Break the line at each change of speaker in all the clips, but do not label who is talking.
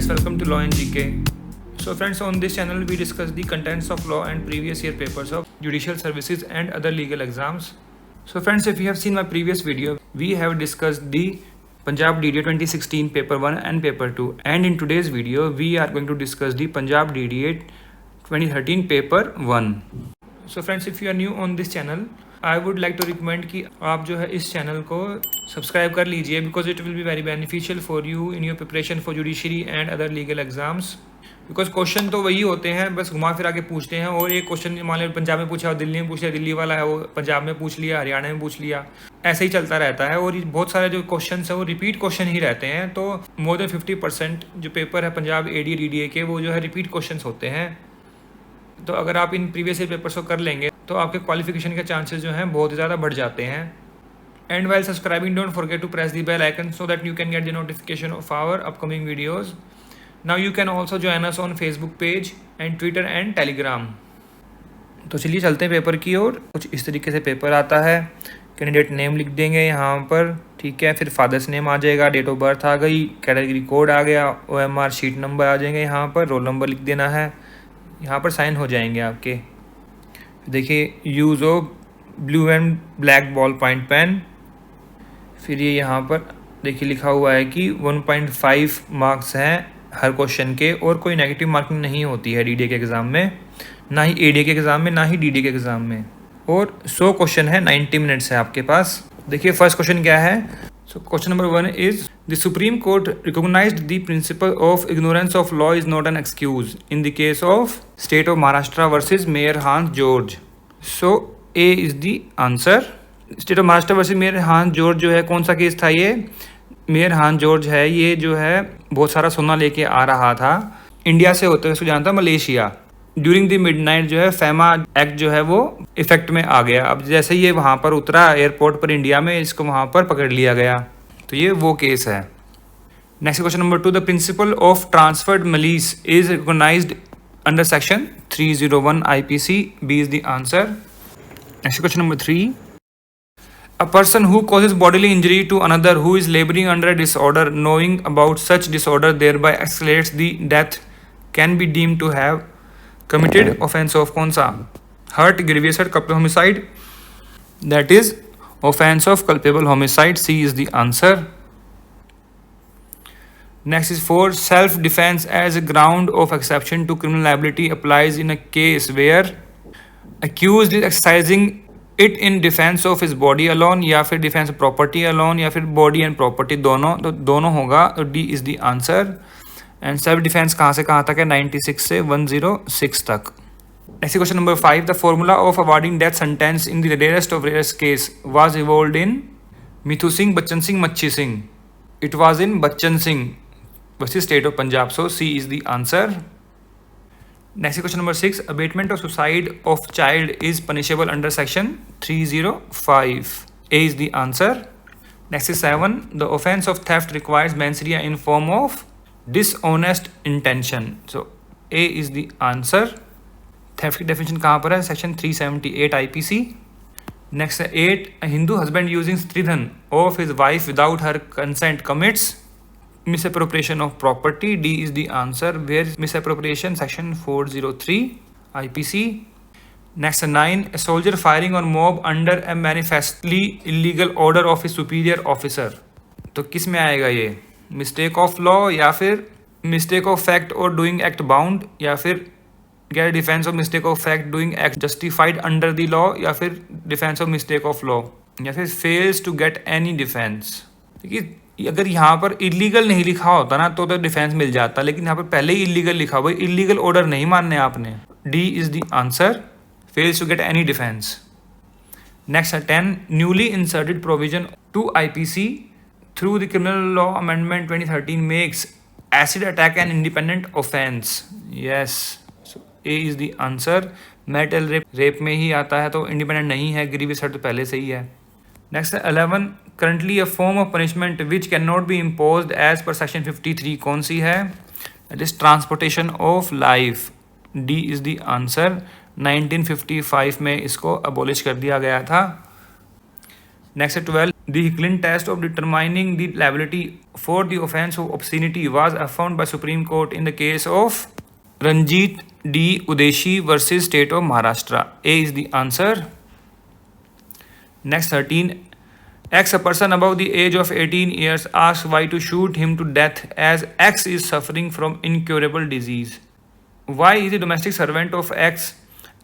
friends, welcome to Law and GK. So friends, on this channel we discuss the contents of law and previous year papers of judicial services and other legal exams. So friends, if you have seen my previous video, we have discussed the Punjab DDA 2016 paper 1 and paper 2, and in today's video we are going to discuss the Punjab DDA 2013 paper 1. So friends, if you are new on this channel, I would like to recommend कि आप जो है इस channel को subscribe कर लीजिए, because it will be very beneficial for you in your preparation for judiciary and other legal exams. Because question तो वही होते हैं, बस घुमा फिरा के पूछते हैं. और एक क्वेश्चन मान लो पंजाब में पूछा और दिल्ली में पूछ लिया, दिल्ली वाला है वो पंजाब में पूछ लिया, हरियाणा में पूछ लिया, ऐसे ही चलता रहता है. और बहुत सारे जो क्वेश्चन हैं वो रिपीट क्वेश्चन ही रहते हैं. तो मोर देन 50% जो पेपर है पंजाब AD DDA के वो जो है रिपीट क्वेश्चन होते हैं. तो अगर आप इन प्रीवियस ईयर पेपर्स को कर लेंगे तो आपके क्वालिफिकेशन के चांसेस जो हैं बहुत ज़्यादा बढ़ जाते हैं. And while subscribing, don't forget to press the bell icon so that you can get the notification of our upcoming videos. Now you can also join us on Facebook page and Twitter and Telegram. तो चलिए चलते हैं paper की ओर. कुछ इस तरीके से paper आता है. कैंडिडेट नेम लिख देंगे यहाँ पर, ठीक है. फिर फादर्स नेम आ जाएगा, डेट ऑफ बर्थ आ गई, कैटेगरी कोड आ गया, OMR शीट नंबर आ जाएंगे यहाँ पर, रोल नंबर लिख देना है. यहाँ पर साइन हो जाएंगे आपके. देखिए use of blue and black ball point pen. फिर ये यहाँ पर देखिए लिखा हुआ है कि 1.5 मार्क्स हैं हर क्वेश्चन के, और कोई नेगेटिव मार्किंग नहीं होती है DDA के एग्ज़ाम में, ना ही ADA के एग्ज़ाम में, ना ही DDA के एग्ज़ाम में. और 100 क्वेश्चन है, 90 मिनट्स है आपके पास. देखिए फर्स्ट क्वेश्चन क्या है. So question number 1 is the supreme court recognized the principle of ignorance of law is not an excuse in the case of state of Maharashtra versus Mayer Hans George. So A is the answer. State of Maharashtra versus Mayer Hans George जो है, कौन सा case था ये. Mayor Hans George है, ये जो है बहुत सारा सोना लेके आ रहा था इंडिया से होते हुए, उसको जानता मलेशिया. ड्यूरिंग द मिडनाइट जो है फैमा एक्ट जो है वो इफेक्ट में आ गया. अब जैसे ये वहाँ पर उतरा एयरपोर्ट पर इंडिया में, इसको वहाँ पर पकड़ लिया गया. तो ये वो केस है. Next question number 2, the principle of transferred malice is recognised under section 301 IPC. B is the answer. Next question number 3, a person who causes bodily injury to another who is laboring under a disorder, knowing about such disorder thereby accelerates the death, can be deemed to have committed offense of कौन सा. hurt, grievous hurt, culpable homicide. That is offense of culpable homicide. C is the answer. Next is 4, self defense as a ground of exception to criminal liability applies in a case where accused is exercising it in defense of his body alone, या फिर defense of property alone, या फिर body and property दोनों. तो दोनों होगा. तो D is the answer. And self defence कहाँ से कहाँ तक है, 96 से 106 तक. Next question number 5, the formula of awarding death sentence in the rarest of rarest case was evolved in Mithu Singh, Bachan Singh, Machhi Singh. It was in Bachan Singh versus state of Punjab. So C is the answer. Next question number 6, abatement of suicide of child is punishable under section 305. A is the answer. Next is 7, the offense of theft requires mens rea in form of dishonest intention. So A is the answer. theft की definition कहाँ पर है, section 378 IPC. Next है 8, a Hindu husband using stridhan of his wife without her consent commits misappropriation of property. D is the answer. Where is misappropriation? Section 403 IPC. Next 9, a soldier firing on mob under a manifestly illegal order of his superior officer. तो किस में आएगा ये, mistake of law, या फिर mistake of fact और doing act bound, या फिर get defence of mistake of fact doing act justified under the law, या फिर defence of mistake of law, या फिर fails to get any defence. देखिए अगर यहाँ पर इलीगल नहीं लिखा होता ना तो डिफेंस मिल जाता, लेकिन यहाँ पर पहले ही इलीगल लिखा हुआ है, इलीगल ऑर्डर नहीं मानने आपने. D is the answer. fails to get any defense. Next 10, newly inserted provision to IPC through the criminal law amendment 2013 makes acid attack an independent offense. Yes, so A is the answer. Metal rape में ही आता है तो independent नहीं है. Grievous hurt तो पहले से ही है. Next 11, currently a form of punishment which can not be imposed as per section 53 कौन सी है. That is transportation of life. D is the answer. 1955 में इसको अबॉलिश कर दिया गया था. Next 12, The Hicklin test of determining the liability for the offense of obscenity was affirmed by Supreme Court in the case of Ranjit D. Udeshi versus State of Maharashtra. A is the answer. Next 13. X, a person above the age of 18 years, asks Y to shoot him to death as X is suffering from incurable disease. Y is the domestic servant of X.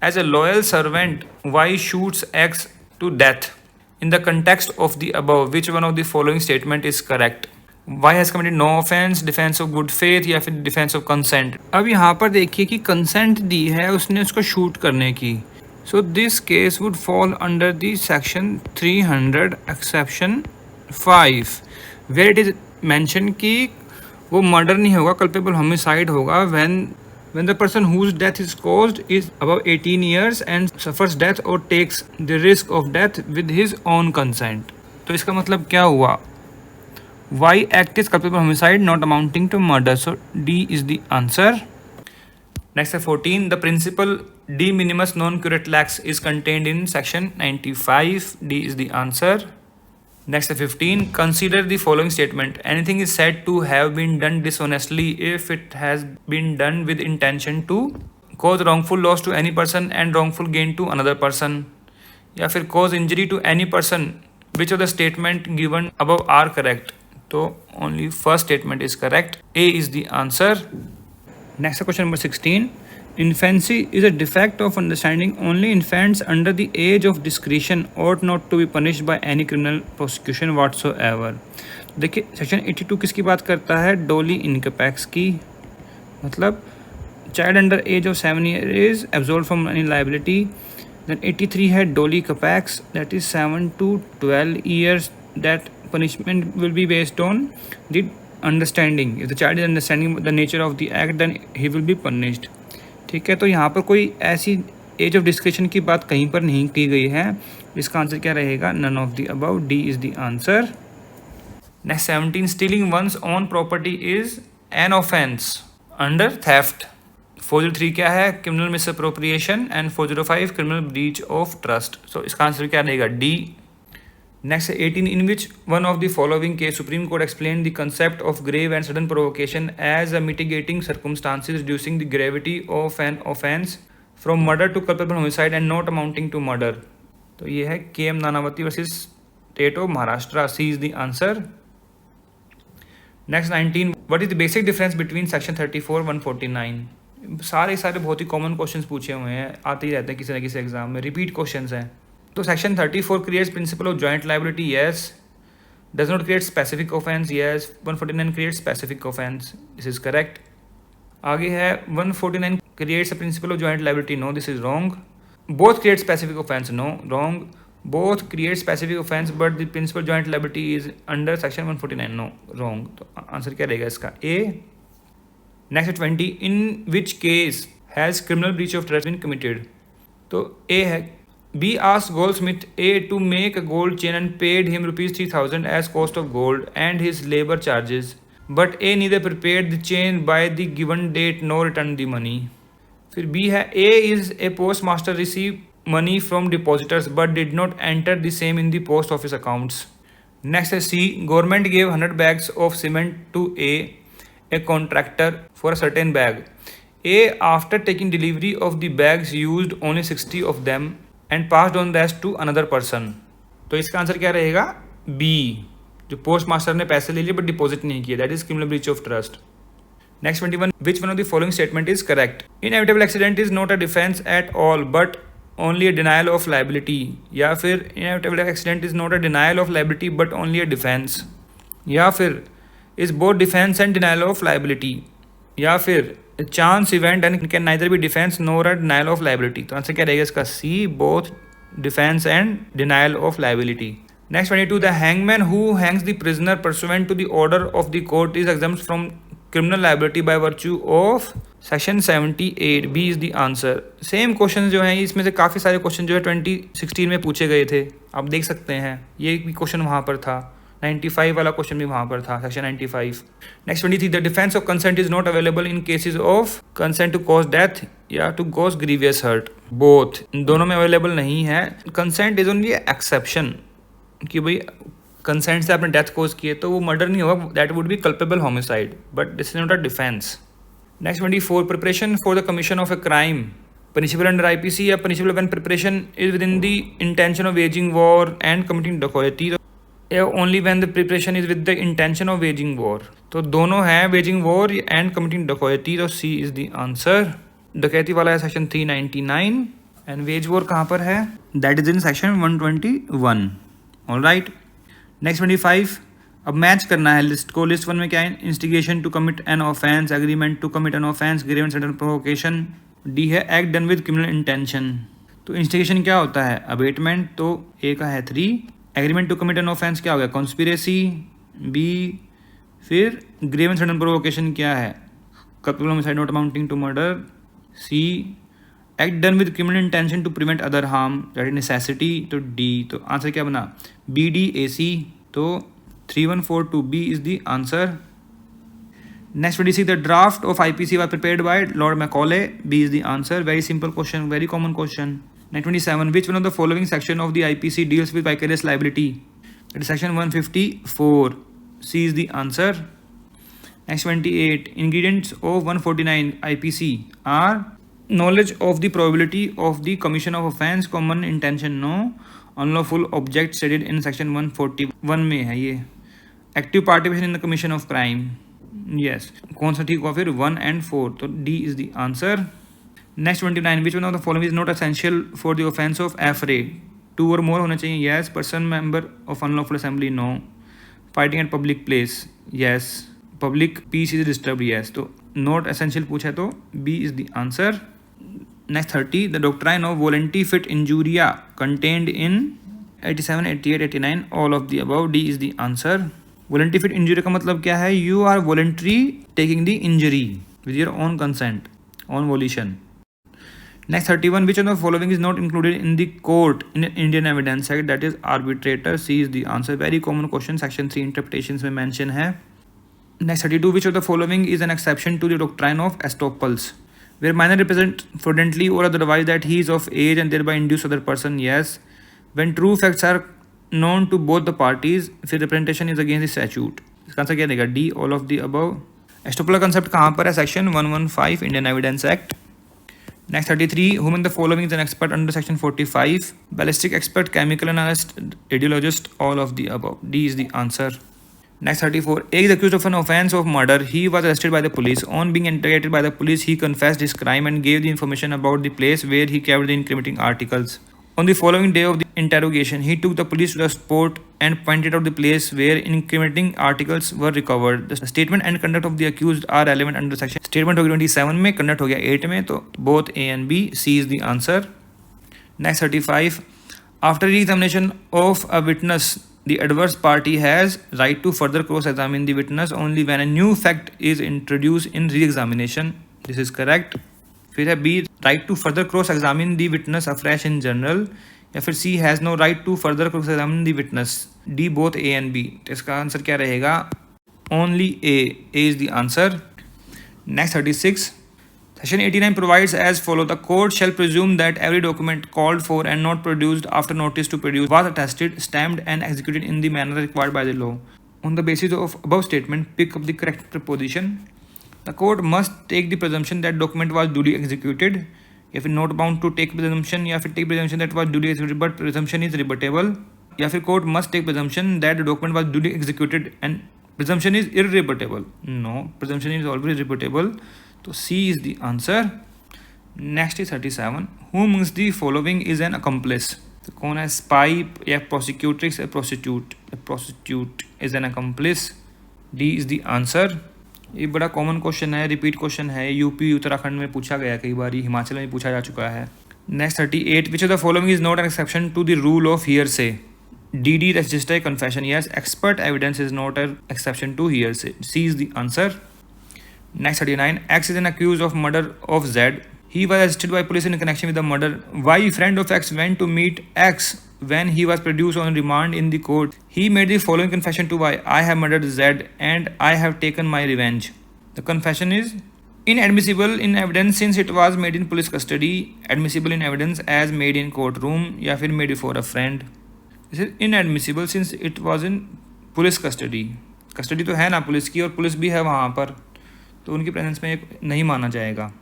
As a loyal servant, Y shoots X to death. In the context of the above, which one of the following statement is correct? Y has committed no offense, defense of good faith या फिर defence of consent. अब यहाँ पर देखिए कि consent दी है उसने उसको शूट करने की. So this case would fall under the section 300 exception 5 where it is mention कि वो मर्डर नहीं होगा, कल्पेबल होमिसाइड होगा when the person whose death is caused is above 18 years and suffers death or takes the risk of death with his own consent. तो इसका मतलब क्या हुआ? Y act is culpable homicide not amounting to murder. So D is the answer. Next 14. The principle de minimis non curat lex is contained in section 95. D is the answer. Next 15. Consider the following statement. Anything is said to have been done dishonestly if it has been done with intention to cause wrongful loss to any person and wrongful gain to another person, या फिर cause injury to any person. Which of the statement given above are correct? So only first statement is correct. A is the answer. Next question number 16. Infancy is a defect of understanding. Only infants under the age of discretion ought not to be punished by any criminal prosecution whatsoever. देखिए section 82 किसकी बात करता है? Doli incapax की. मतलब child under age of 7 years is absolve from any liability. Then 83 है doli capax, that is 7 to 12 years. That punishment will be based on the understanding. If the child is understanding the nature of the act, then he will be punished. ठीक है, तो यहाँ पर कोई ऐसी as of description की बात कहीं पर नहीं की गई है. इसका आंसर क्या रहेगा? None of the above. D is the answer. Next 17. Stealing one's own property is an offence under theft. 403 क्या है? Criminal misappropriation. And 405 criminal breach of trust. So इसका आंसर क्या रहेगा? D. Next 18. In which one of the following case Supreme Court explained the concept of grave and sudden provocation as a mitigating circumstances reducing the gravity of an offense from murder to culpable homicide and not amounting to murder. तो ये है KM Nanavati versus state of Maharashtra. C is the answer. Next 19. What is the basic difference between section 34 149? सारे बहुत ही common questions पूछे हुए हैं, आते ही रहते हैं किसी न किसी एग्जाम में, रिपीट क्वेश्चंस हैं. तो section 34 creates principle of joint liability. Yes. Does not create specific offence. Yes. 149 creates specific offence. This is correct. आगे है 149 creates a principle of joint liability. No, this is wrong. Both create specific offence. No, wrong. Both create specific offence but the principle joint liability is under section 149. No, wrong. तो answer क्या रहेगा इसका? A. Next 20. In which case has criminal breach of trust been committed. तो A है. B asked goldsmith A to make a gold chain and paid him rupees 3,000 as cost of gold and his labor charges. But A neither prepared the chain by the given date nor returned the money. फिर B है. A is a postmaster received money from depositors but did not enter the same in the post office accounts. Next is C. Government gave 100 bags of cement to a contractor for a certain bag. A after taking delivery of the bags used only 60 of them and passed on that to another person. तो इसका answer क्या रहेगा? B. जो post master ने पैसे ले लिए but deposit नहीं किया, that is criminal breach of trust. Next 21. Which one of the following statement is correct? Inevitable accident is not a defence at all but only a denial of liability. या फिर inevitable accident is not a denial of liability but only a defence. या फिर is both defence and denial of liability. या फिर chance event and can neither be defence NOR a denial of liability. तो answer क्या रहेगा इसका? C. Both defence and denial of liability. Next 22. The hangman who hangs the prisoner pursuant to the order of the court is exempt from criminal liability by virtue of section 78. B is the answer. Same question जो हैं इसमें से काफ़ी सारे question जो है 2016 में पूछे गए थे, आप देख सकते हैं. ये भी क्वेश्चन वहाँ पर था. 95 वाला क्वेश्चन भी वहाँ पर था, section 95. Next 23. The defence of consent is not available in cases of consent to cause death या to cause grievous hurt. Both, दोनों में अवेलेबल नहीं है. कंसेंट इज ओनली एक्सेप्शन कि भाई कंसेंट से आपने डेथ कोज की है तो वो मर्डर नहीं होगा, that would be culpable homicide, but this is not a defence. Next 24, preparation for the commission of a crime punishable under IPC या punishable when preparation is within the intention of waging war and committing dacoity, only when the preparation is with the intention of waging war. तो दोनों हैं waging war and committing dacoity, तो C is the answer. डकैती वाला है section 399 and wage war कहाँ पर है, that is in section 121. Alright. Next 25, अब मैच करना है लिस्ट को. लिस्ट 1 में क्या है, instigation to commit an offence, agreement to commit an offence, grievance and provocation. D है act done with criminal intention. तो इंस्टिगेशन क्या होता है, अबेटमेंट, तो ए का है 3. Agreement to commit an offence क्या हो गया, कॉन्स्पिरेसी, बी. फिर ग्रीवेंस एंड प्रोवोकेशन क्या है, culpable homicide not amounting to murder, C. Act done with criminal intention to prevent other harm, that is necessity, तो डी. तो आंसर क्या बना, बी डी ए सी. तो 3142B is the answer. Next 26, the draft of IPC was prepared by Lord Macaulay. B is the answer. Very simple question, very common question. Next 27, which one of the following section of the IPC deals with vicarious liability? It is section 154. C is the answer. Next 28, ingredients of 149 IPC are knowledge of the probability of the commission of offence, common intention no, unlawful object stated in section 141 में है ये. Active participation in the commission of crime, yes. कौन सा ठीक हुआ फिर, 1 and 4, तो D is the answer. Next 29, which one of the following is not essential for the offence of affray. 2 or more होना चाहिए, yes. Person member of unlawful assembly, no. Fighting at public place, yes. Public peace is disturb, yes. तो not essential पूछा तो B is the answer. Next 30, the doctrine of volenti fit injuria contained in 87, 88, 89, all of the above, D is the answer. Volenti fit injury का मतलब क्या है, you are voluntary taking the injury with your own consent, on volition. Next 31, which of the following is not included in the court in Indian Evidence Act, that is arbitrator. C is the answer. Very common question, section 3 interpretations में mention है. Next 32, which of the following is an exception to the doctrine of estoppels, where minor represent fraudulently or otherwise that he is of age and thereby induce other person, yes. When true facts are known to both the parties, फिर representation is against the statute. इसका answer क्या देगा, D, all of the above. Estoppel concept कहाँ पर है, section 115 Indian Evidence Act. Next 33, whom in the following is an expert under section 45, ballistic expert, chemical analyst, radiologist, all of the above, D is the answer. Next 34, A is accused of an offense of murder. He was arrested by the police. On being interrogated by the police, he confessed his crime and gave the information about the place where he kept the incriminating articles. On the following day of the interrogation, he took the police to the spot and pointed out the place where incriminating articles were recovered. The statement and conduct of the accused are relevant under section. Statement हो गया 27 में, conduct हो गया 8 में, तो both A and B, C is the answer. Next 35, after re-examination of a witness, the adverse party has right to further cross-examine the witness only when a new fact is introduced in re-examination. This is correct. फिर है B, right to further cross examine the witness afresh in general, या फिर C, has no right to further cross examine the witness, D, both A and B. तो इसका answer क्या रहेगा, only A is the answer. Next 36, section 89 provides as follow, the court shall presume that every document called for and not produced after notice to produce was attested, stamped and executed in the manner required by the law. On the basis of above statement, pick up the correct proposition. The court must take the presumption that document was duly executed. If not bound to take presumption, या फिर take presumption that was duly executed but presumption is rebuttable, या फिर court must take presumption that the document was duly executed and presumption is irrebuttable. No, presumption is always rebuttable. तो C is the answer. Next is 37. Who amongst the following is an accomplice? तो कौन है, spy या prosecutrix या prostitute? A prostitute is an accomplice. D is the answer. ये बड़ा common question है, repeat question है, यूपी उत्तराखंड में पूछा गया कई बार, हिमाचल में पूछा जा चुका है. Next 38, which of the following is not an exception to the rule of hearsay, D D register confession, yes. Expert evidence is not an exception to hearsay, C is the answer. Next 39, X is an accuse of murder of Z. He was arrested by police in connection with the murder. Why friend of X went to meet X when he was produced on remand in the court? He made the following confession to Y: I have murdered Z and I have taken my revenge. The confession is inadmissible in evidence since it was made in police custody, admissible in evidence as made in courtroom, या फिर made before a friend. This is inadmissible since it was in police custody. Custody तो है ना police की, और police भी है वहाँ पर, तो उनकी प्रेजेंस में नहीं माना जाएगा।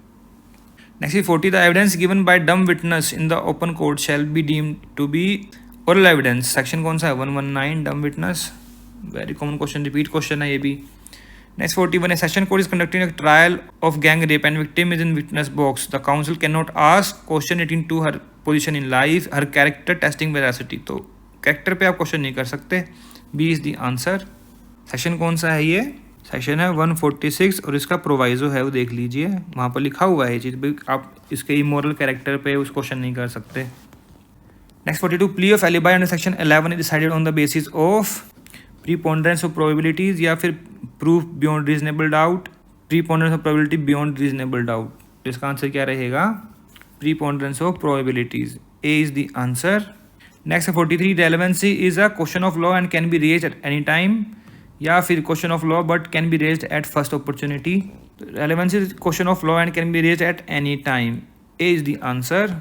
Next 40, the evidence given by dumb witness in the open court shall be deemed to be oral evidence. Section कौन सा है? 119 dumb witness. Very common question, repeat question है ये भी। Next 41, a session court is conducting a trial of gang rape and victim is in witness box. The counsel cannot ask question relating to her position in life, her character testing veracity. तो character पे आप question नहीं कर सकते। B is the answer. Section कौन सा है ये? सेक्शन है 146 और इसका प्रोवाइजो है वो देख लीजिए, वहाँ पर लिखा हुआ है ये चीज़ भी, आप इसके इमोरल कैरेक्टर पे उस क्वेश्चन नहीं कर सकते। Next 42, plea of alibi under section 11 is decided on the basis of preponderance of probabilities या फिर proof beyond reasonable doubt. Preponderance of probability beyond reasonable doubt, तो इसका आंसर क्या रहेगा? Preponderance of probabilities. A is the answer. Next 43, relevancy is a question of law and can be raised at any time या फिर question of law but can be raised at first opportunity. Relevancy is question of law and can be raised at any time. A is the answer.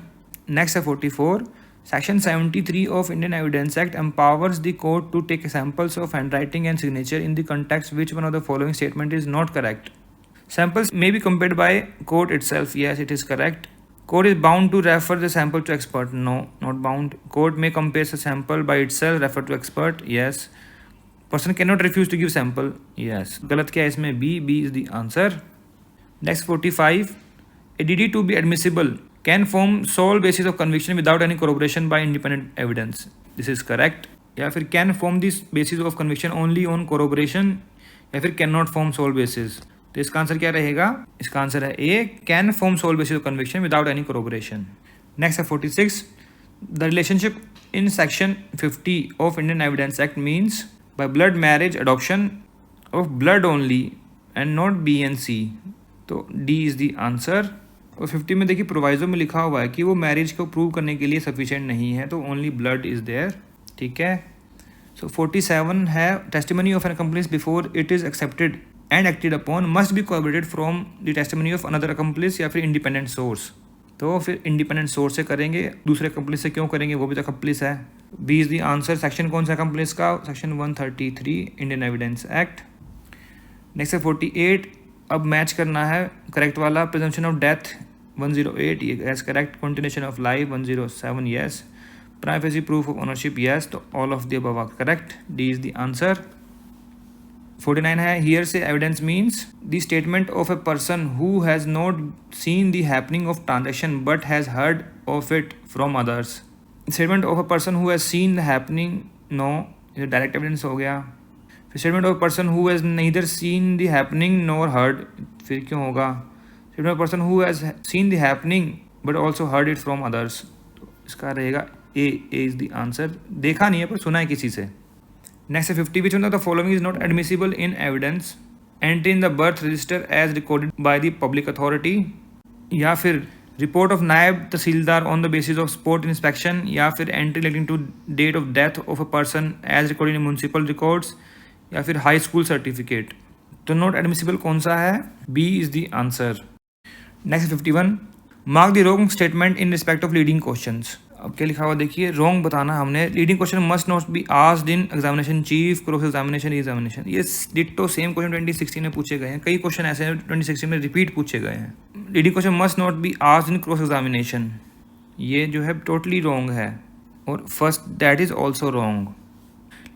Next 44, Section 73 of Indian Evidence Act empowers the court to take samples of handwriting and signature in the context which one of the following statement is not correct. Samples may be compared by court itself. Yes, it is correct. Court is bound to refer the sample to expert. No, not bound. Court may compare the sample by itself, refer to expert. Yes. Person cannot refuse to give sample. Yes. गलत क्या है इसमें? B is the answer. Next 45, a DD to be admissible can form sole basis of conviction without any corroboration by independent evidence. This is correct. या फिर can form this basis of conviction only on corroboration या फिर cannot form sole basis. तो इसका answer क्या रहेगा? इसका answer है A, can form sole basis of conviction without any corroboration. Next है 46, the relationship in section 50 of Indian Evidence Act means by blood marriage adoption of blood only and not B and C. तो D is the answer. और 50 में देखिए proviso में लिखा हुआ है कि वो मैरिज को प्रूव करने के लिए सफिशिएंट नहीं है, तो ओनली ब्लड इज देयर। ठीक है। सो 47 है, testimony of an accomplice before it is accepted and acted upon must be cooperated from the testimony of another accomplice या फिर इंडिपेंडेंट सोर्स। तो फिर इंडिपेंडेंट सोर्स से करेंगे, दूसरे अकम्प्लिस से क्यों करेंगे? वो भी तो अकम्प्लिस है। B is the answer. Section कौन सा अकम्प्लिस का? Section 133 Indian Evidence Act. Next है 48, अब मैच करना है करेक्ट वाला। Presumption of death 108 yes correct. Continuation of life 107 yes. Prima facie proof of ownership yes. तो all of the above are correct. D is the answer. 49 है, hearsay evidence means the statement of a person who has not scene the happening of transaction but has heard of it from others. Statement of a person who has seen the happening, no, ये direct evidence हो गया। फिर statement of person who has neither seen the happening nor heard, फिर क्यों होगा? Statement of person who has seen the happening but also heard it from others, तो इसका रहेगा ए इज द आंसर। देखा नहीं है पर सुना है किसी से। नेक्स्ट है 50, which one of the following is not admissible in evidence? Entry in the birth register as recorded by the public authority, या फिर report of Naib Tehsildar on the basis of spot inspection, या फिर entry relating to date of death of a person as recorded in municipal records, या फिर high school certificate. तो not admissible कौन सा है? B is the answer. Next 51, mark the wrong statement in respect of leading questions. अब क्या लिखा हुआ देखिए, रॉन्ग बताना हमने। Leading question must not be asked in examination chief, cross examination, examination. ये डिट्टो सेम क्वेश्चन 2016 में पूछे गए हैं। कई क्वेश्चन ऐसे हैं 2016 में रिपीट पूछे गए हैं। Leading question must not be asked in cross examination, ये जो है टोटली रॉन्ग है। और first that is also wrong.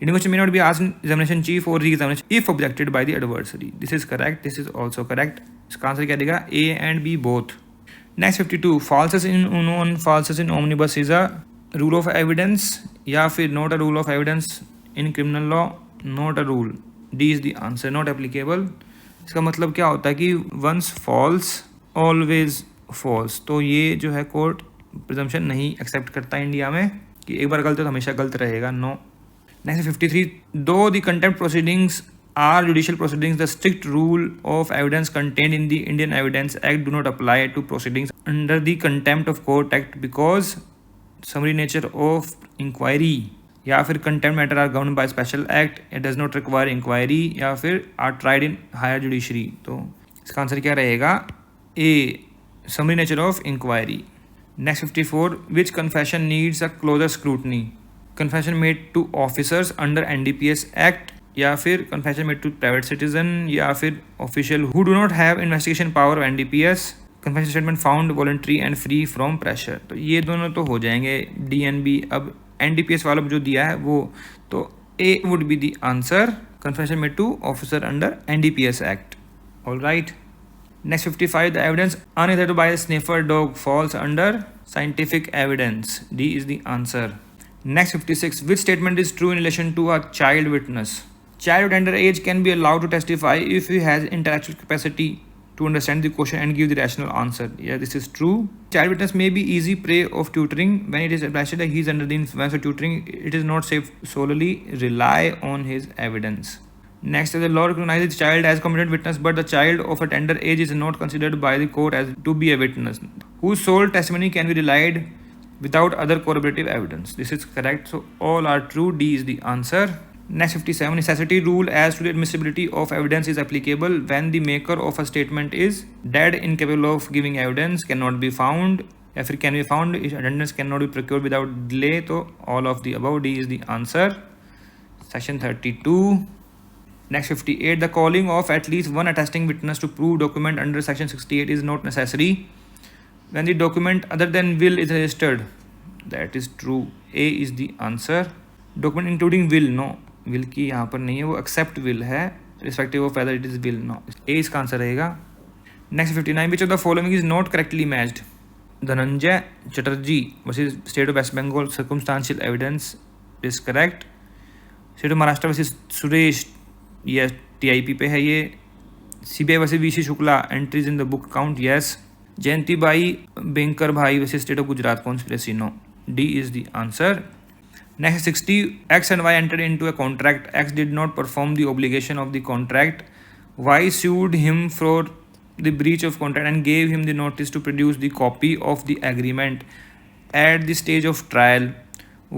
Leading question may not be asked in examination chief or re-examination if objected by the adversary. This is correct. This is also correct. इसका answer क्या देगा? A and B both. Next 52, falsus in uno and falsus in omnibus is a rule of evidence या फिर not a rule of evidence in criminal law, not a rule. D is the answer. Not applicable. इसका मतलब क्या होता है कि once false always false. तो ये जो है कोर्ट प्रिजम्पशन नहीं एक्सेप्ट करता इंडिया में कि एक बार गलत है तो हमेशा गलत रहेगा। No. Next 53, though the contempt proceedings are judicial proceedings, the strict rule of evidence contained in the Indian Evidence Act do not apply to proceedings under the Contempt of Court Act because summary nature of inquiry या फिर contempt matter are governed by special act, it does not require inquiry या फिर are tried in higher judiciary। तो इसका answer क्या रहेगा? A, summary nature of inquiry। Next 54, which confession needs a closer scrutiny? Confession made to officers under NDPS act, या फिर confession made to private citizen, या फिर official who do not have investigation power of NDPS, confession statement found voluntary and free from pressure. तो ये दोनों तो हो जाएंगे DNB। अब NDPS वाला जो दिया है वो, तो A would be the answer, confession made to officer under NDPS Act. All right. Next 55, the evidence unearthed by a sniffer dog falls under scientific evidence. D is the answer. Next 56, which statement is true in relation to a child witness? Child under age can be allowed to testify if he has intellectual capacity to understand the question and give the rational answer. Yeah, this is true. Child witness may be easy prey of tutoring when it is established that he is under the influence of tutoring. It is not safe solely rely on his evidence. Next, the law recognizes the child as competent witness, but the child of a tender age is not considered by the court as to be a witness, whose sole testimony can be relied without other corroborative evidence. This is correct. So all are true. D is the answer. Next 57, necessity rule as to the admissibility of evidence is applicable when the maker of a statement is dead, incapable of giving evidence, cannot be found, या फिर can be found, attendance cannot be procured without delay. तो all of the above, D is the answer. Section 32. Next 58, the calling of at least one attesting witness to prove document under section 68 is not necessary when the document other than will is registered. That is true. A is the answer. Document including will, no, will की यहाँ पर नहीं है, वो except will है, respective of whether it is will, no, A इसका answer रहेगा। Next 59, which of the following is not correctly matched? Dhananjay Chatterjee versus state of West Bengal, circumstantial evidence is correct. State of Maharashtra versus Suresh, ये TIP पे है ये। CBI versus VC Shukla, entries in the book count, yes. Jayanti Bai Benkar Bhai versus state of Gujarat, conspiracy, no, D is the answer. Next 60, X and Y entered into a contract. X did not perform the obligation of the contract. Y sued him for the breach of contract and gave him the notice to produce the copy of the agreement at the stage of trial.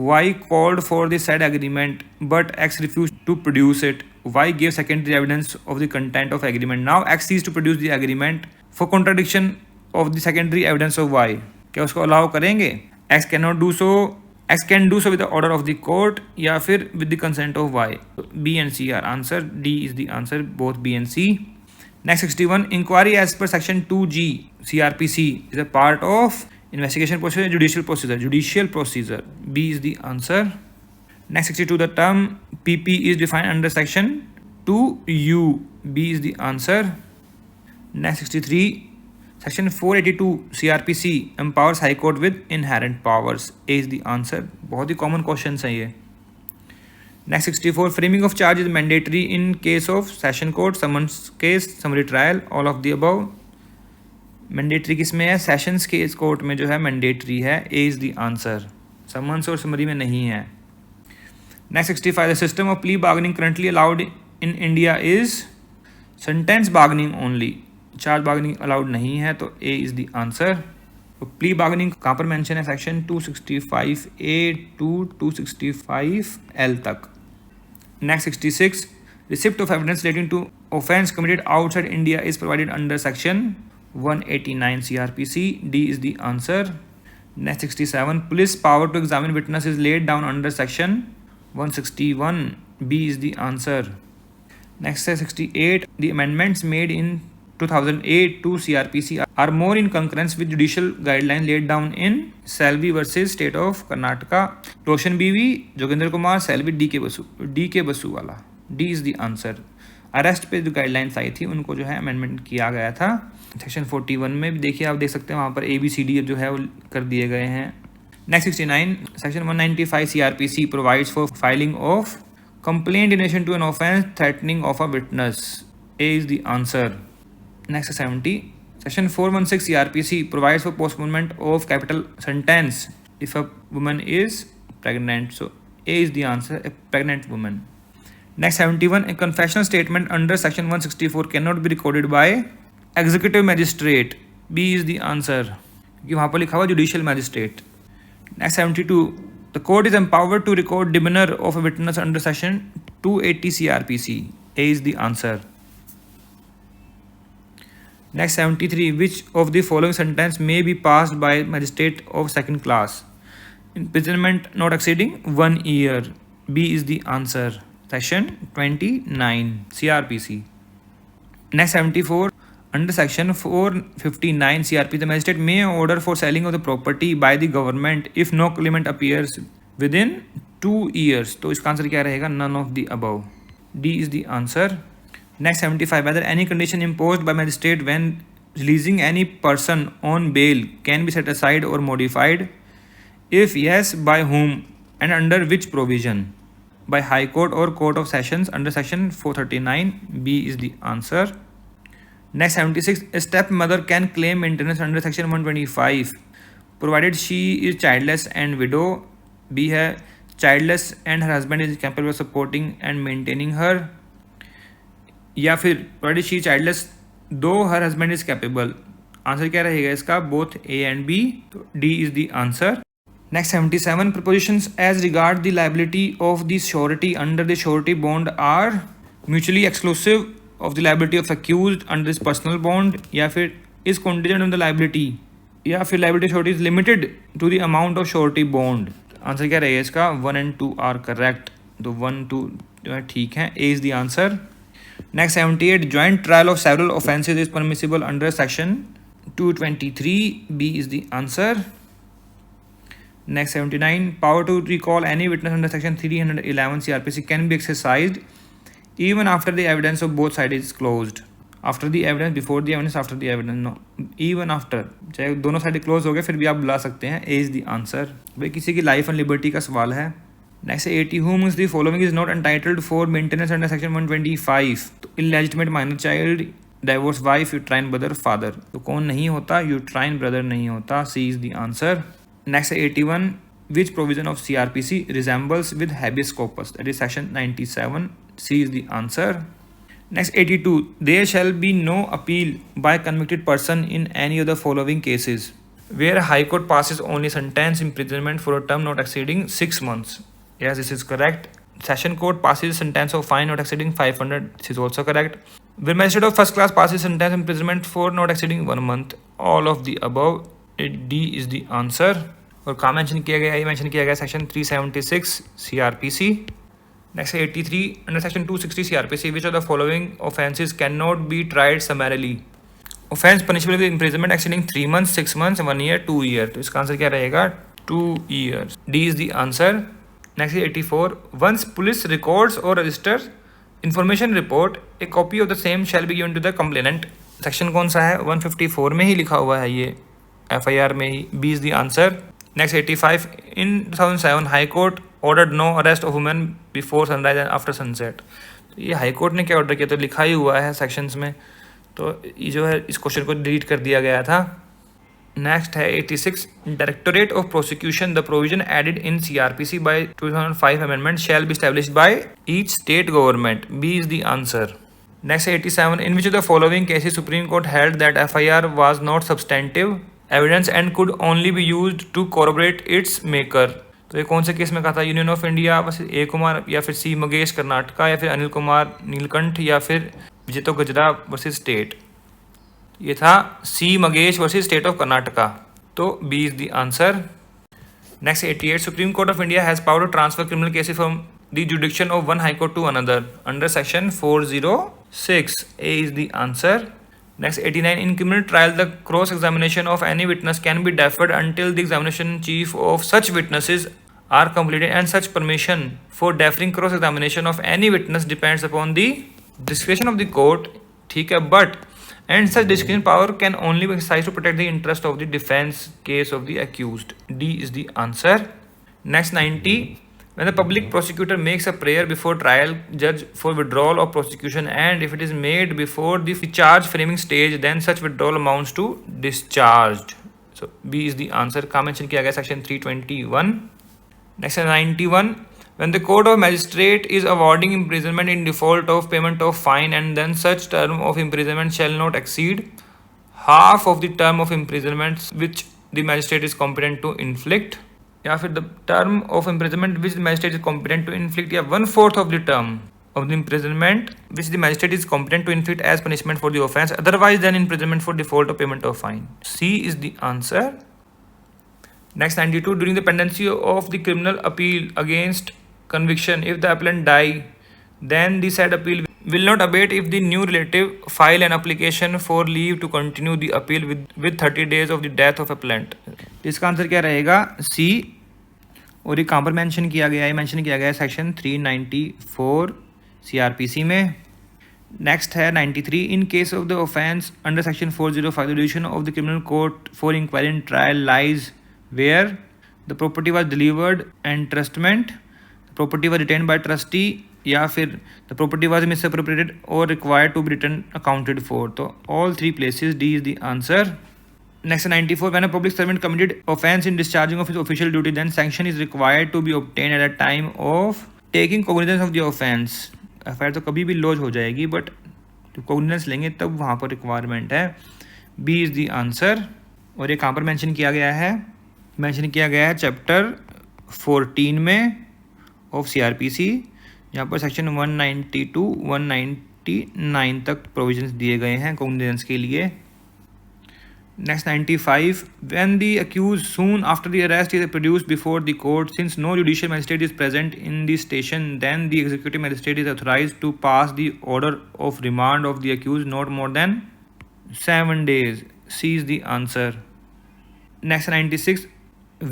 Y called for the said agreement, but X refused to produce it. Y gave secondary evidence of the content of agreement. Now X ceased to produce the agreement for contradiction of the secondary evidence of Y. क्या उसको allow करेंगे? X cannot do so. X can do so with the order of the court या फिर with the consent of Y. B and C are answer. D is the answer, both B and C. Next 61, inquiry as per section 2G CRPC is a part of investigation procedure, judicial procedure. B is the answer. Next 62, the term PP is defined under section 2U. B is the answer. Next 63, Section 482 CRPC empowers High Court with inherent powers. A is the answer. बहुत ही common questions हैं ये. Next 64, framing of charge is mandatory in case of session court, summons case, summary trial, all of the above. Mandatory किस में है? Sessions case court में जो है mandatory है. A is the answer. Summons और summary में नहीं है. Next 65, the system of plea bargaining currently allowed in India is sentence bargaining only. Charge bargaining allowed नहीं है, तो A इज द आंसर। तो प्ली बार्गेनिंग कहाँ पर मेंशन है? सेक्शन 265A to 265L तक। Next 66, receipt of evidence relating to offence committed outside India is provided under section 189 CRPC. D is the answer. Next 67, police power to examine witness is laid down under section 161. B is the answer. Next 68, the amendments made in 2008 to CRPC are more in concurrence with judicial guidelines laid down in Salvi versus State of Karnataka. Roshan BV, Jogendra Kumar, Salvi, DK Basu वाला. D is the answer. Arrest पे जो guidelines आई थी उनको जो है amendment किया गया था। सेक्शन 41 में भी देखिए, आप देख सकते हैं वहाँ पर ABCD जो है वो कर दिए गए हैं। Next 69, section 195 CRPC provides for filing of complaint in relation to an offence threatening of a witness. A is the answer. Next 70, section 416 CRPC provides for postponement of capital sentence if a woman is pregnant. So A is the answer, a pregnant woman. Next 71, a confessional statement under section 164 cannot be recorded by executive magistrate. B is the answer, क्योंकि वहाँ पर लिखा हुआ judicial magistrate. Next 72, the court is empowered to record demeanor of a witness under section 280 CRPC. A is the answer. Next 73, which of the following sentence may be passed by magistrate of second class? imprisonment not exceeding 1 year. B is the answer. Section 29 CRPC. Next 74. Under section 459 CRP, the magistrate may order for selling of the property by the government if no claimant appears within 2 years. तो इसका answer क्या रहेगा? None of the above. D is the answer. Next 75. Whether any condition imposed by magistrate when releasing any person on bail can be set aside or modified. If yes, by whom and under which provision? By High Court or Court of Sessions under section 439. B is the answer. Next 76. A stepmother can claim maintenance under section 125 provided she is childless and widow. B है childless and her husband is capable of supporting and maintaining her. या फिर provided she is childless though her husband is capable. Answer क्या रहेगा इसका? Both A and B. तो D is the answer. Next 77. Propositions as regard the liability of the surety under the surety bond are mutually exclusive of the liability of accused under this personal bond, या फिर is contingent on the liability, या फिर liability surety is limited to the amount of surety bond. Answer क्या रहेगा इसका? 1 and 2 are correct. तो 1 2 जो है ठीक है. A is the answer. Next 78. Joint trial of several offences is permissible under section 223. B is the answer. Next 79. Power to recall any witness under section 311 CRPC can be exercised even after the evidence of both sides is closed. After the evidence, before the evidence, after the evidence, no. Even after, चाहे दोनों side close हो गए फिर भी आप बुला सकते हैं. A is the answer. भाई किसी की लाइफ एंड लिबर्टी का सवाल है. Next 80. Whom is the following is not entitled for maintenance under section 125? तो illegitimate minor child, divorced wife, uterine brother, father. तो कौन नहीं होता? uterine brother नहीं होता. C is the answer. Next 81. Which provision of CRPC resembles with habeas corpus? That is section 97. C is the answer. Next 82. There shall be no appeal by convicted person in any of the following cases. Where High Court passes only sentence imprisonment for a term not exceeding 6 months. Yes, this is correct. Session Court passes sentence of fine not exceeding 500. This is also correct. Where magistrate of first class passes sentence imprisonment for not exceeding 1 month. All of the above. D is the answer. और कहाँ mention किया गया? ये mention किया गया section 376 CRPC. Next 83. Under section 260 CRPC, which of the following offences cannot be tried summarily? Offence punishable with imprisonment exceeding 3 months, 6 months, 1 year, 2 year. तो इसका answer क्या रहेगा? 2 years. D is the answer. Next 84. Once police records or registers information report, a copy of the same shall be given to the complainant. Section कौन सा है? 154 में ही लिखा हुआ है ये, FIR में ही. B is the answer. Next 85. In 2007, High Court ordered no arrest of women before sunrise and after sunset. तो ये हाई कोर्ट ने क्या ऑर्डर किया? तो लिखा ही हुआ है सेक्शंस में, तो ये जो है इस क्वेश्चन को डिलीट कर दिया गया था. नेक्स्ट है 86. Directorate of prosecution the provision added in CRPC by 2005 amendment shall be established by each state government. B is the answer. Next 87. In which of the following cases Supreme Court held that FIR was not substantive evidence and could only be used to corroborate its maker? तो ये कौन से case में कहा था? Union of India versus A Kumar, या फिर C Magesh Karnataka, या फिर अनिल कुमार नीलकंठ, या फिर विजेतो गजरा वर्सेस स्टेट. ये था C Magesh versus state of Karnataka. तो B is the answer. Next 88. Supreme Court of India has power to transfer criminal cases from the jurisdiction of one high court to another under section 406. A is the answer. Next 89. In criminal trial, the cross-examination of any witness can be deferred until the examination chief of such witnesses are completed, and such permission for deferring cross-examination of any witness depends upon the discretion of the court. ठीक है, but and such discretion power can only be exercised to protect the interest of the defense case of the accused. D is the answer. Next 90. When the public prosecutor makes a prayer before trial judge for withdrawal of prosecution, and if it is made before the charge framing stage, then such withdrawal amounts to discharged. So B is the answer. का mention किया गया section 321. Next 91. When the court of magistrate is awarding imprisonment in default of payment of fine, and then such term of imprisonment shall not exceed half of the term of imprisonment which the magistrate is competent to inflict, या फिर the term of imprisonment which the magistrate is competent to inflict, या 1/4 of the term of the imprisonment which the magistrate is competent to inflict as punishment for the offence otherwise than imprisonment for default of payment of fine. C is the answer. Next 92, during the pendency of the criminal appeal against conviction, if the appellant die, then the said appeal will not abate if the new relative file an application for leave to continue the appeal with 30 days of the death of appellant. इसका answer क्या रहेगा? C. और ये कहाँ पर mention किया गया है? मेंशन किया गया है सेक्शन 394 CRPC में. नेक्स्ट है 93, in case of the offence under section 405 the decision of the criminal court for inquiry and trial lies where the property was delivered and entrustment, the property was retain by trustee, या फिर the property was misappropriated और required to be return accounted for. तो all three places D is the answer. Next 94, when a public servant committed offence in discharging of his official duty, then sanction is required to be obtained at a time of taking cognizance of the offence. FIR तो कभी भी laws हो जाएगी, but जब cognizance लेंगे तब वहाँ पर रिक्वायरमेंट है. B is the answer. और ये कहाँ पर मेंशन किया गया है? मेंशन किया गया है चैप्टर 14 में ऑफ CRPC. यहाँ पर सेक्शन 192 199 तक प्रोविजंस दिए गए हैं cognizance के लिए. Next 95, when the accused soon after the arrest is produced before the court, since no judicial magistrate is present in the station, then the executive magistrate is authorized to pass the order of remand of the accused not more than 7 days. C is the answer. Next 96,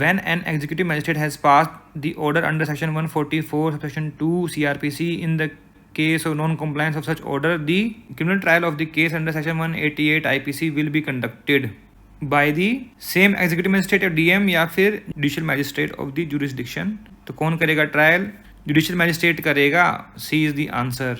when an executive magistrate has passed the order under section 144 subsection 2 CRPC in the case of non-compliance of such order, the criminal trial of the case under section 188 IPC will be conducted by the same executive magistrate or DM या फिर judicial magistrate of the jurisdiction. तो कौन करेगा trial? judicial magistrate करेगा. C is the answer.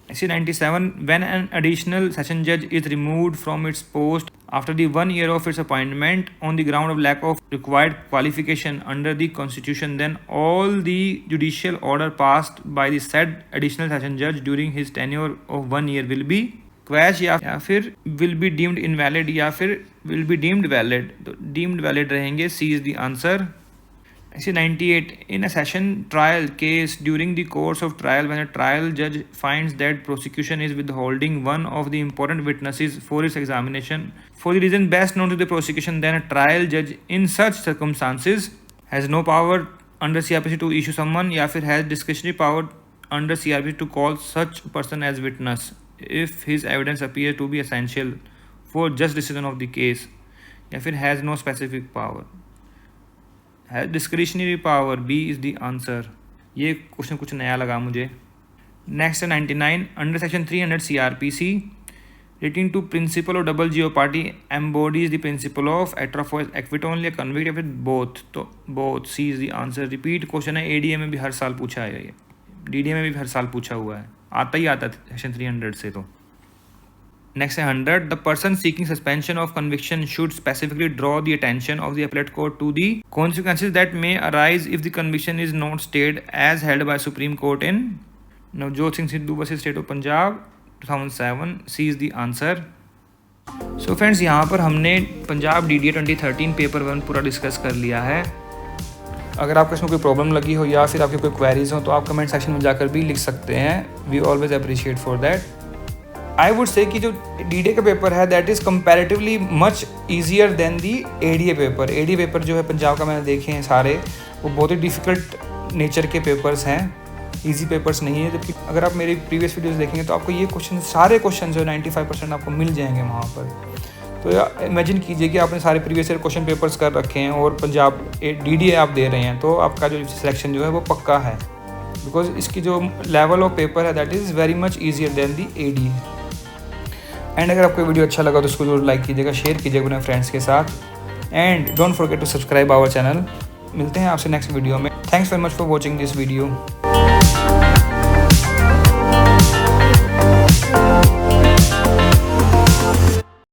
Next 97, when an additional session judge is removed from its post after the 1 year of its appointment on the ground of lack of required qualification under the constitution, then all the judicial order passed by the said additional session judge during his tenure of 1 year will be quashed या फिर will be deemed invalid या फिर will be deemed valid. तो deemed valid रहेंगे. C is the answer. 98, in a session trial case, during the course of trial, when a trial judge finds that prosecution is withholding one of the important witnesses for its examination for the reason best known to the prosecution, then a trial judge in such circumstances has no power under CRPC to issue summon या फिर has discretionary power under CRPC to call such person as witness if his evidence appears to be essential for just decision of the case, या फिर has no specific power. है discretionary power. B is the answer. ये question कुछ नया लगा मुझे. Next 99, under section 300 CRPC relating to principle of double jeopardy embodies the principle of atrofos acquit only a convict with both. तो both. C is the answer. Repeat question है. ADA में भी हर साल पूछा है ये, DDA में भी हर साल पूछा हुआ है, आता ही आता है सेक्शन 300 से. तो नेक्स्ट है 100, the person seeking suspension of conviction should specifically draw the attention of the appellate court to the consequences that may arise if the conviction is not stayed as held by supreme court in Navjot Singh Sidhu versus state of Punjab 2007. C is the answer. So friends, यहाँ पर हमने Punjab DDA 2013 paper 1 पूरा discuss कर लिया है. अगर आपको इसमें कोई प्रॉब्लम लगी हो या फिर आपकी कोई क्वेरीज हो तो आप कमेंट सेक्शन में जाकर भी लिख सकते हैं. We always appreciate for that. I would say कि जो DDA का पेपर है that is comparatively much easier than the ADA paper. ADA paper जो है पंजाब का मैंने देखे हैं सारे, वो बहुत ही डिफ़िकल्ट नेचर के पेपर्स हैं, इजी पेपर्स नहीं है. जबकि अगर आप मेरी प्रीवियस वीडियोस देखेंगे तो आपको ये क्वेश्चन, सारे क्वेश्चन जो 95% आपको मिल जाएंगे वहाँ पर. तो इमेजिन कीजिए कि आपने सारे प्रीवियस ईयर क्वेश्चन पेपर्स कर रखे हैं और पंजाब DDA आप दे रहे हैं, तो आपका जो सिलेक्शन जो है वो पक्का है. बिकॉज इसकी जो लेवल ऑफ पेपर है that is very much easier than the ADA. And अगर आपको वीडियो अच्छा लगा तो उसको जरूर लाइक कीजिएगा, शेयर कीजिएगा अपने फ्रेंड्स के साथ. And don't forget to subscribe our channel. मिलते हैं आपसे नेक्स्ट वीडियो में. Thanks very much for watching this video.